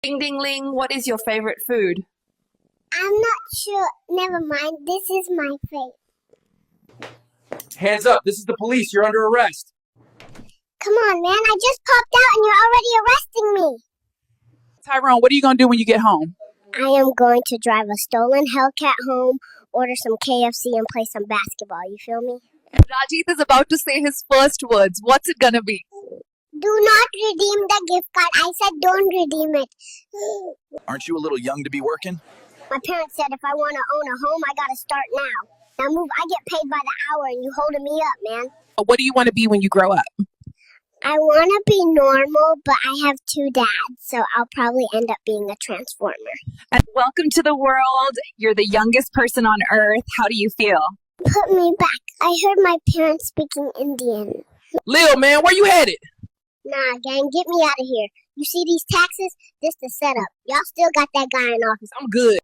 Ding ding ling, what is your favorite food? I'm not sure. Never mind. This is my fate. Hands up. This is the police. You're under arrest. Come on, man. I just popped out and you're already arresting me. Tyrone, what are you going to do when you get home? I am going to drive a stolen Hellcat home, order some KFC, and play some basketball. You feel me? Rajit is about to say his first words. What's it gonna be? Do not redeem the gift card. I said don't redeem it. Aren't you a little young to be working? My parents said if I want to own a home, I got to start now. Now move. I get paid by the hour, and you holding me up, man. What do you want to be when you grow up? I want to be normal, but I have 2 dads, so I'll probably end up being a transformer. And welcome to the world. You're the youngest person on earth. How do you feel? Put me back. I heard my parents speaking Indian. Lil, man, where you headed? Nah, gang, get me out of here. You see these taxes? This the setup. Y'all still got that guy in office. I'm good.